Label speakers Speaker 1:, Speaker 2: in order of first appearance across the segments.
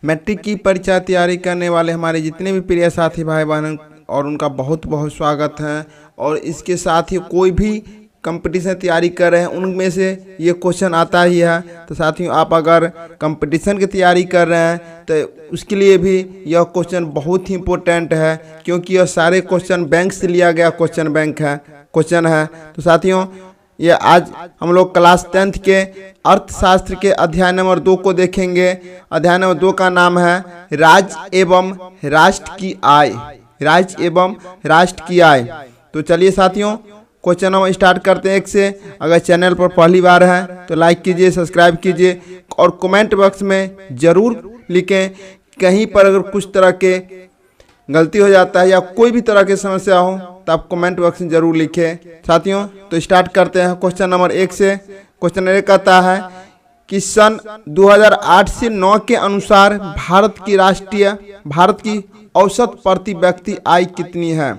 Speaker 1: Matric की परीक्षा तैयारी करने वाले हमारे जितने भी प्रिय साथी भाई बहन और उनका बहुत बहुत स्वागत है। और इसके साथ ही कोई भी कंपटीशन तैयारी कर रहे हैं उनमें से ये क्वेश्चन आता ही है। तो साथियों, आप अगर कंपटीशन की तैयारी कर रहे हैं तो उसके लिए भी यह क्वेश्चन बहुत ही इम्पोर्टेंट है, क्योंकि यह सारे क्वेश्चन बैंक से लिया गया क्वेश्चन है। तो साथियों, ये आज हम लोग क्लास 10th के अर्थशास्त्र के अध्याय नंबर 2 को देखेंगे। अध्याय नंबर 2 का नाम है राज्य एवं राष्ट्र की आय। राज्य एवं राष्ट्र की आय। तो चलिए साथियों, क्वेश्चन हम स्टार्ट करते हैं 1 से। अगर चैनल पर पहली बार है तो लाइक कीजिए, सब्सक्राइब कीजिए और कमेंट बॉक्स में ज़रूर लिखें। कहीं पर अगर कुछ तरह के गलती हो जाता है या कोई भी तरह की समस्या हो तो आप कमेंट बॉक्स में ज़रूर लिखें। साथियों, तो स्टार्ट करते हैं क्वेश्चन नंबर 1 से। क्वेश्चन 1 कहता है कि सन 2008 से 9 के अनुसार भारत की औसत प्रति व्यक्ति आय कितनी है।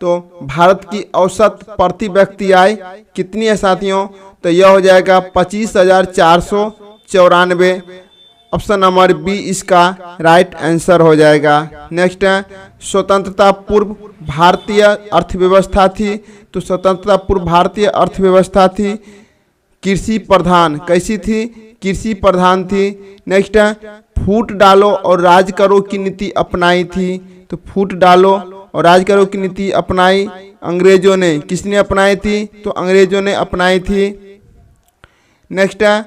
Speaker 1: तो भारत की औसत प्रति व्यक्ति आय कितनी है साथियों? तो यह हो जाएगा 25,494। ऑप्शन नंबर बी इसका राइट आंसर हो जाएगा। नेक्स्ट है, स्वतंत्रता पूर्व भारतीय अर्थव्यवस्था थी। तो स्वतंत्रता पूर्व भारतीय अर्थव्यवस्था थी कृषि प्रधान। कैसी थी? कृषि प्रधान थी। नेक्स्ट है, फूट डालो और राज करो की नीति अपनाई थी। तो फूट डालो और राज करो की नीति अपनाई अंग्रेजों ने। किसने अपनाई थी? तो अंग्रेजों ने अपनाई थी। नेक्स्ट है,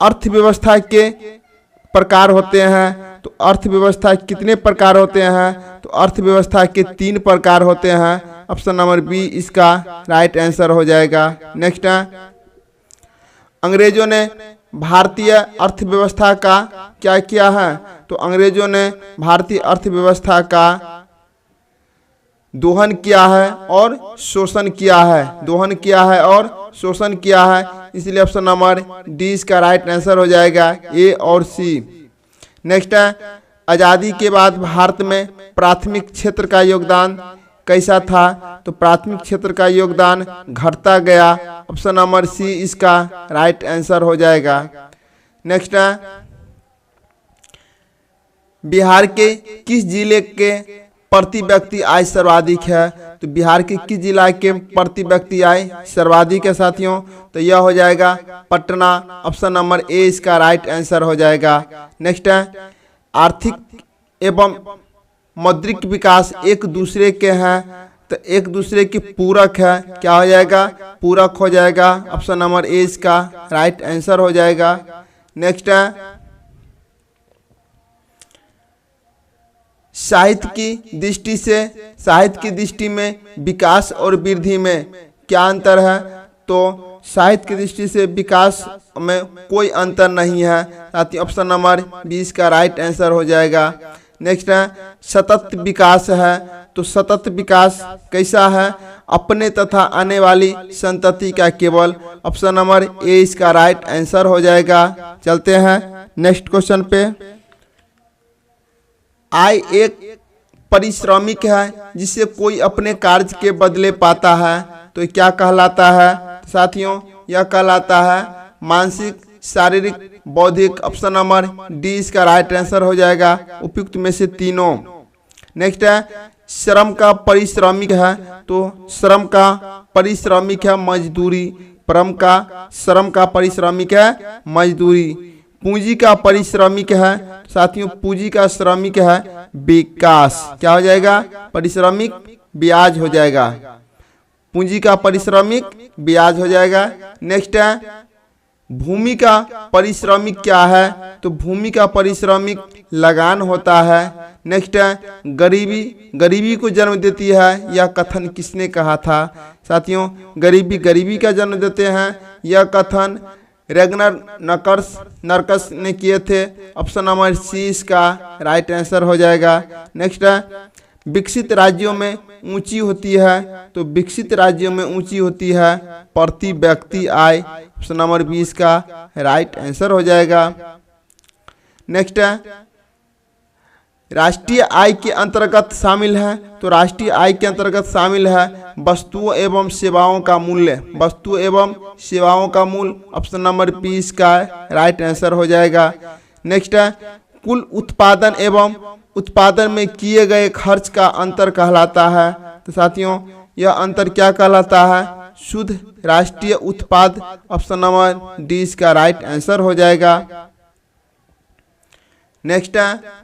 Speaker 1: अर्थव्यवस्था के प्रकार होते हैं। तो अर्थव्यवस्था कितने प्रकार होते हैं? तो अर्थव्यवस्था के 3 प्रकार होते हैं। ऑप्शन नंबर बी इसका राइट आंसर हो जाएगा। नेक्स्ट है, अंग्रेजों ने भारतीय अर्थव्यवस्था का क्या किया है? तो अंग्रेजों ने भारतीय अर्थव्यवस्था का दोहन किया है और शोषण किया है। दोहन किया है और शोषण किया है, इसलिए ऑप्शन नंबर डी इसका राइट आंसर हो जाएगा, ए और सी। नेक्स्ट है, आज़ादी के बाद भारत में प्राथमिक क्षेत्र का योगदान कैसा था? तो प्राथमिक क्षेत्र का योगदान घटता गया। ऑप्शन नंबर सी इसका राइट आंसर हो जाएगा। नेक्स्ट है, बिहार के किस जिले के प्रति व्यक्ति आय सर्वाधिक है? तो बिहार के किस जिला के प्रति व्यक्ति आय सर्वाधिक है साथियों? तो यह हो जाएगा पटना। ऑप्शन नंबर ए इसका राइट आंसर हो जाएगा। नेक्स्ट है, आर्थिक एवं मौद्रिक विकास एक दूसरे के हैं, तो एक दूसरे की पूरक है। क्या हो जाएगा? पूरक हो जाएगा। ऑप्शन नंबर ए इसका राइट आंसर हो जाएगा। नेक्स्ट है, साहित्य की दृष्टि में विकास और वृद्धि में क्या अंतर है? तो साहित्य की दृष्टि से विकास में कोई अंतर नहीं है साथियों। ऑप्शन नंबर 20 का राइट आंसर हो जाएगा। नेक्स्ट है, सतत विकास है। तो सतत विकास कैसा है? अपने तथा आने वाली संतति का केवल। ऑप्शन नंबर ए इसका राइट आंसर हो जाएगा। चलते हैं नेक्स्ट क्वेश्चन पे। आय एक परिश्रमिक है जिसे कोई अपने कार्य के बदले पाता है, तो क्या कहलाता है साथियों? यह कहलाता है मानसिक, शारीरिक, बौद्धिक। ऑप्शन नंबर डी इसका राइट आंसर हो जाएगा, उपयुक्त में से तीनों। नेक्स्ट है, श्रम का परिश्रमिक है। तो श्रम का परिश्रमिक है मजदूरी। श्रम का परिश्रमिक है मजदूरी। पूंजी का परिश्रमिक है साथियों, पूंजी का श्रमिक है विकास। क्या हो जाएगा? परिश्रमिक ब्याज हो जाएगा। पूंजी का परिश्रमिक ब्याज हो जाएगा। नेक्स्ट है, भूमि का परिश्रमिक क्या है? तो भूमि का परिश्रमिक लगान होता है। नेक्स्ट है, गरीबी को जन्म देती है। यह कथन किसने कहा था साथियों? गरीबी का जन्म देते हैं, यह कथन रेगनर नर्कस ने किए थे। ऑप्शन नंबर सी इसका राइट आंसर हो जाएगा। नेक्स्ट है, विकसित राज्यों में ऊंची होती है। तो विकसित राज्यों में ऊंची होती है प्रति व्यक्ति आय। ऑप्शन नंबर 20 का राइट आंसर हो जाएगा। नेक्स्ट है, राष्ट्रीय आय के अंतर्गत शामिल है। तो राष्ट्रीय आय के अंतर्गत शामिल है वस्तुओं एवं सेवाओं का मूल्य। वस्तु एवं सेवाओं का मूल्य। ऑप्शन नंबर 20 का राइट आंसर हो जाएगा। नेक्स्ट है कुल उत्पादन एवं उत्पादन में किए गए खर्च का अंतर कहलाता है। तो साथियों यह अंतर क्या कहलाता है? शुद्ध राष्ट्रीय उत्पाद। ऑप्शन नंबर डी इसका राइट आंसर हो जाएगा। नेक्स्ट है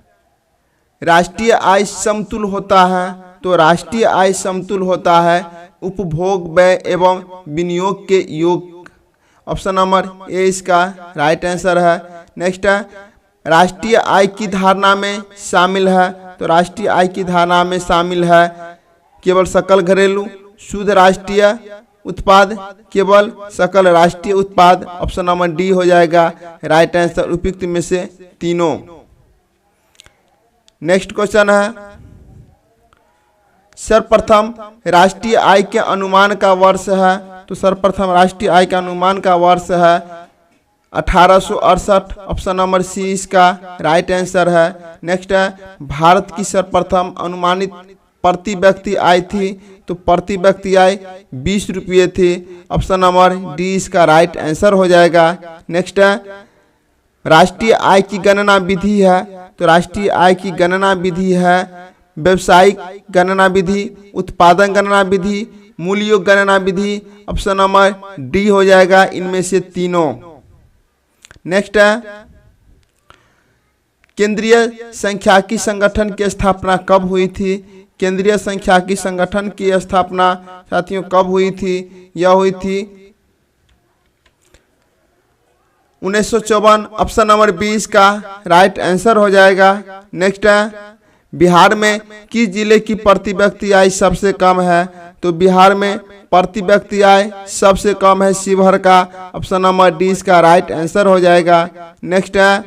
Speaker 1: राष्ट्रीय आय समतुल होता है। तो राष्ट्रीय आय समतुल होता है उपभोग, व्यय एवं विनियोग के योग। ऑप्शन नंबर ए इसका राइट आंसर है। नेक्स्ट है राष्ट्रीय आय की धारणा में शामिल है। तो राष्ट्रीय आय की धारणा में शामिल है केवल सकल घरेलू, शुद्ध राष्ट्रीय उत्पाद, केवल सकल राष्ट्रीय उत्पाद। ऑप्शन नंबर डी हो जाएगा राइट आंसर उपयुक्त में से तीनों। नेक्स्ट क्वेश्चन है सर्वप्रथम राष्ट्रीय आय के अनुमान का वर्ष है। तो सर्वप्रथम राष्ट्रीय आय का अनुमान का वर्ष है 1868। ऑप्शन नंबर सी इसका राइट आंसर है। नेक्स्ट है भारत की सर्वप्रथम अनुमानित प्रति व्यक्ति आय थी। तो प्रति व्यक्ति आय 20 रुपये थी। ऑप्शन नंबर डी इसका राइट आंसर हो जाएगा। नेक्स्ट है राष्ट्रीय आय की गणना विधि है। तो राष्ट्रीय आय की गणना विधि है व्यवसायिक गणना विधि, उत्पादन गणना विधि, मूल्य गणना विधि। ऑप्शन नंबर डी हो जाएगा इनमें से तीनों। नेक्स्ट है केंद्रीय सांख्यिकी संगठन की स्थापना कब हुई थी? केंद्रीय सांख्यिकी संगठन की स्थापना साथियों कब हुई थी? यह हुई थी 1954। ऑप्शन नंबर 20 का राइट आंसर हो जाएगा। नेक्स्ट है बिहार में किस जिले की प्रति व्यक्ति आय सबसे कम है? तो बिहार में प्रति व्यक्ति आय सबसे कम है शिवहर का। ऑप्शन नंबर डी इसका राइट आंसर हो जाएगा। नेक्स्ट है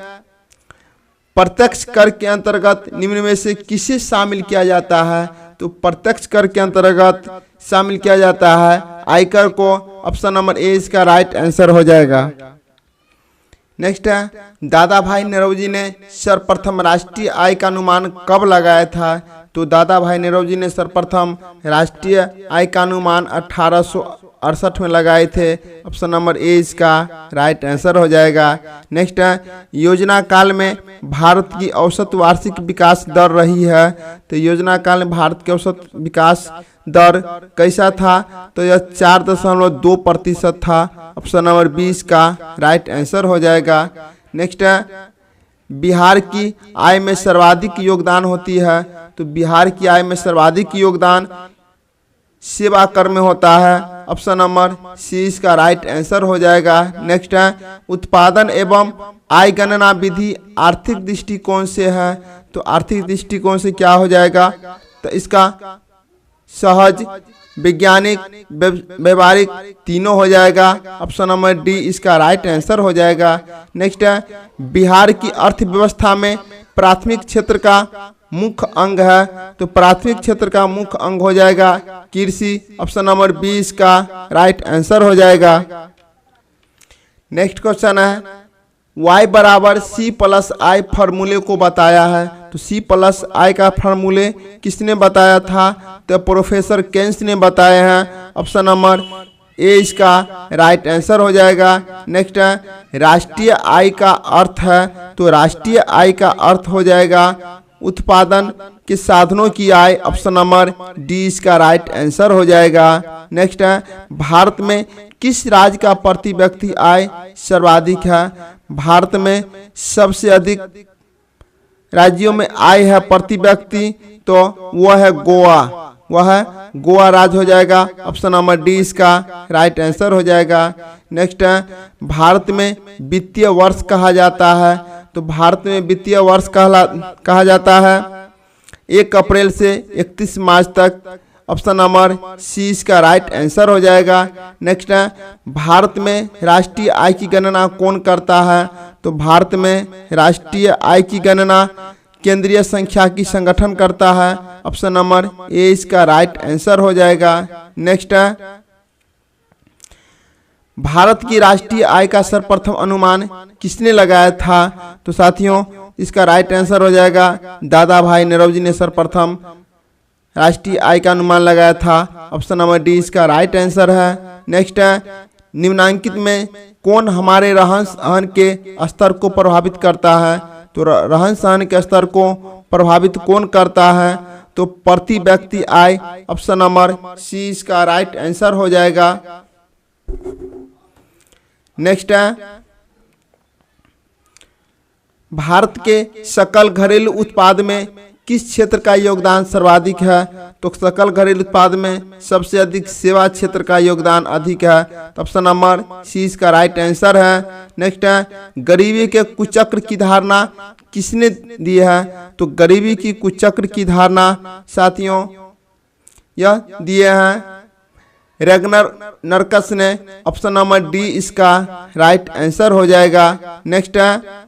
Speaker 1: प्रत्यक्ष कर के अंतर्गत निम्न में से किसे शामिल किया जाता है? तो प्रत्यक्ष कर के अंतर्गत शामिल किया जाता है आयकर को। ऑप्शन नंबर ए इसका राइट आंसर हो जाएगा। नेक्स्ट है दादा भाई नौरोजी ने सर्वप्रथम राष्ट्रीय आय का अनुमान कब लगाया था? तो दादा भाई नौरोजी ने सर्वप्रथम राष्ट्रीय आय का अनुमान 1868 में लगाए थे। ऑप्शन नंबर ए इसका राइट आंसर हो जाएगा। नेक्स्ट है योजना काल में भारत की औसत वार्षिक विकास दर रही है। तो योजना काल में भारत की औसत विकास दर कैसा था? तो यह 4.2% था। ऑप्शन नंबर 20 का राइट आंसर हो जाएगा। नेक्स्ट है बिहार की आय में सर्वाधिक योगदान होती है। तो बिहार की आय में सर्वाधिक योगदान सेवा कर में होता है। ऑप्शन नंबर सी इसका राइट आंसर हो जाएगा। नेक्स्ट है उत्पादन एवं आय गणना विधि आर्थिक दृष्टिकोण से है। तो आर्थिक दृष्टिकोण से क्या हो जाएगा? तो इसका सहज, वैज्ञानिक, व्यवहारिक तीनों हो जाएगा। ऑप्शन नंबर डी इसका राइट आंसर हो जाएगा। नेक्स्ट है बिहार की अर्थव्यवस्था में प्राथमिक क्षेत्र का मुख्य अंग है। तो प्राथमिक क्षेत्र का मुख्य अंग हो जाएगा कृषि। ऑप्शन नंबर 20 का राइट आंसर हो जाएगा। नेक्स्ट क्वेश्चन है y बराबर सी प्लस आई फार्मूले को बताया है। तो सी प्लस आई का फार्मूले किसने बताया था? तो प्रोफेसर केन्स ने बताए हैं। ऑप्शन नंबर ए इसका राइट आंसर हो जाएगा। नेक्स्ट है राष्ट्रीय आय का अर्थ है। तो राष्ट्रीय आय का अर्थ हो जाएगा उत्पादन के साधनों की आय। ऑप्शन नंबर डी इसका राइट आंसर हो जाएगा। नेक्स्ट है भारत में किस राज्य का प्रति व्यक्ति आय सर्वाधिक है? भारत में सबसे अधिक राज्यों में आय है प्रति व्यक्ति, तो वह है गोवा। वह है गोवा राज्य हो जाएगा। ऑप्शन नंबर डी इसका राइट आंसर हो जाएगा। नेक्स्ट है भारत में वित्तीय वर्ष कहा जाता है। तो भारत में वित्तीय वर्ष कहा जाता है 1 अप्रैल से 31 मार्च तक। ऑप्शन नंबर सी इसका राइट आंसर हो जाएगा। नेक्स्ट है भारत में राष्ट्रीय आय की गणना कौन करता है? तो भारत में राष्ट्रीय आय की गणना केंद्रीय सांख्यिकी संगठन करता है। ऑप्शन नंबर ए इसका राइट आंसर हो जाएगा। नेक्स्ट है भारत की राष्ट्रीय आय का सर्वप्रथम अनुमान किसने लगाया था? तो साथियों इसका राइट आंसर हो जाएगा दादा भाई नौरोजी ने सर्वप्रथम राष्ट्रीय आय का अनुमान लगाया था। ऑप्शन नंबर डी इसका राइट आंसर है। नेक्स्ट है निम्नांकित में कौन हमारे रहन सहन के स्तर को प्रभावित करता है? तो रहन सहन के स्तर को प्रभावित कौन करता है? तो प्रति व्यक्ति आय। ऑप्शन नंबर सी इसका राइट आंसर हो जाएगा। नेक्स्ट है, भारत के सकल घरेलू उत्पाद में किस क्षेत्र का योगदान सर्वाधिक है? तो सकल घरेलू उत्पाद में सबसे अधिक सेवा क्षेत्र का योगदान अधिक है। तो ऑप्शन नंबर सी इसका राइट आंसर है। नेक्स्ट है, गरीबी के कुचक्र की धारणा किसने दी है? तो गरीबी की कुचक्र की धारणा साथियों यह दिए हैं रेगनर नरकस ने। ऑप्शन नंबर डी इसका राइट आंसर हो जाएगा। नेक्स्ट है,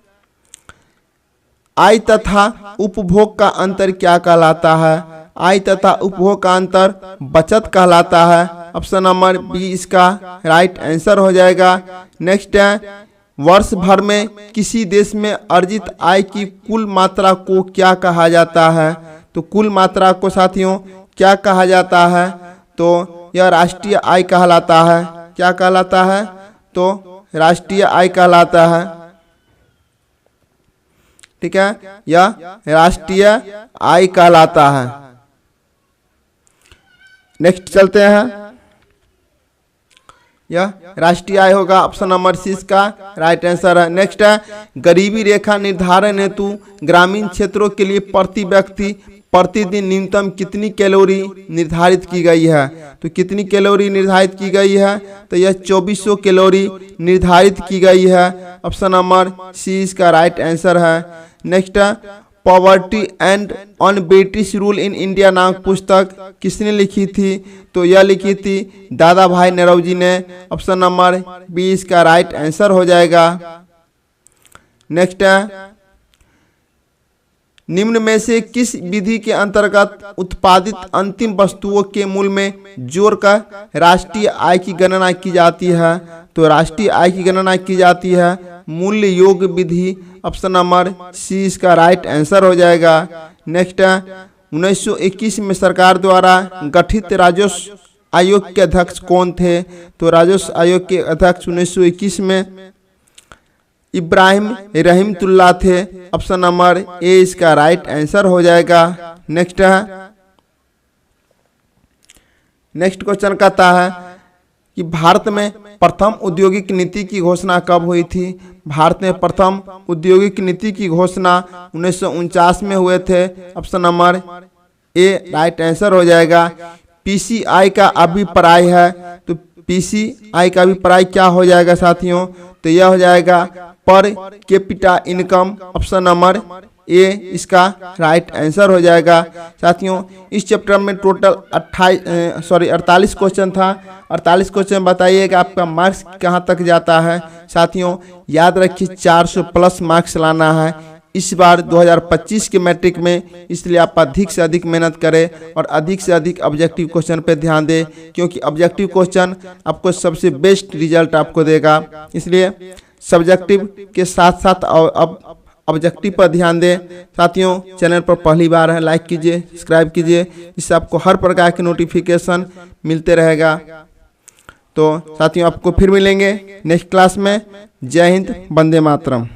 Speaker 1: आय तथा उपभोग का अंतर क्या कहलाता है? आय तथा उपभोग का अंतर बचत कहलाता है। ऑप्शन नंबर बी इसका राइट आंसर हो जाएगा। नेक्स्ट है, वर्ष भर में किसी देश में अर्जित आय की कुल मात्रा को क्या कहा जाता है? तो कुल मात्रा को साथियों क्या कहा जाता है? तो यह राष्ट्रीय आय कहलाता है। क्या कहलाता है? तो राष्ट्रीय आय कहलाता है। ठीक है, यह राष्ट्रीय आय कहलाता है। नेक्स्ट चलते हैं, यह राष्ट्रीय आय होगा। ऑप्शन नंबर सी इसका राइट आंसर है। नेक्स्ट है, गरीबी रेखा निर्धारण हेतु ग्रामीण क्षेत्रों के लिए प्रति व्यक्ति प्रतिदिन न्यूनतम कितनी कैलोरी निर्धारित की गई है? तो कितनी कैलोरी निर्धारित की गई है? तो यह 2400 कैलोरी निर्धारित की गई है। ऑप्शन नंबर सी इसका राइट आंसर है। नेक्स्ट है, poverty and on British rule in India नामक पुस्तक किसने लिखी थी? तो यह लिखी थी दादा भाई नौरोजी ने। ऑप्शन नंबर बी इसका राइट आंसर हो जाएगा। नेक्स्ट है, निम्न में से किस विधि के अंतर्गत उत्पादित अंतिम वस्तुओं के मूल्य में जोड़कर राष्ट्रीय आय की गणना की जाती है? तो राष्ट्रीय आय की गणना की जाती है मूल्य योग विधि। ऑप्शन नंबर सी इसका राइट आंसर हो जाएगा। नेक्स्ट है, 1921 में सरकार द्वारा गठित राजस्व आयोग के अध्यक्ष कौन थे? तो राजस्व आयोग के अध्यक्ष 1921 में इब्राहिम रहमतुल्लाह थे। ऑप्शन नंबर ए इसका राइट आंसर हो जाएगा। नेक्स्ट है, नेक्स्ट क्वेश्चन कहता है कि भारत में प्रथम औद्योगिक नीति की घोषणा कब हुई थी? भारत में प्रथम औद्योगिक नीति की घोषणा 1949 में हुए थे। Option number A right answer हो जाएगा। पीसीआई का अभिप्राय है, तो पीसीआई का अभिप्राय क्या हो जाएगा साथियों? तो यह हो जाएगा per capita income. Option number A इसका राइट आंसर हो जाएगा। साथियों इस चैप्टर में टोटल 48 क्वेश्चन था। 48 क्वेश्चन बताइएगा आपका मार्क्स कहाँ तक जाता है? साथियों याद रखिए 400 प्लस मार्क्स लाना है इस बार 2025 के मैट्रिक में, इसलिए आप अधिक से अधिक मेहनत करें और अधिक से अधिक ऑब्जेक्टिव क्वेश्चन पे ध्यान दें, क्योंकि ऑब्जेक्टिव क्वेश्चन आपको सबसे बेस्ट रिजल्ट आपको देगा। इसलिए सब्जेक्टिव के साथ साथ अब ऑब्जेक्टिव पर ध्यान दें। साथियों चैनल पर पहली बार है लाइक कीजिए, सब्सक्राइब कीजिए, इससे आपको हर प्रकार के नोटिफिकेशन मिलते रहेगा। तो साथियों आपको फिर मिलेंगे नेक्स्ट क्लास में। जय हिंद, वंदे मातरम।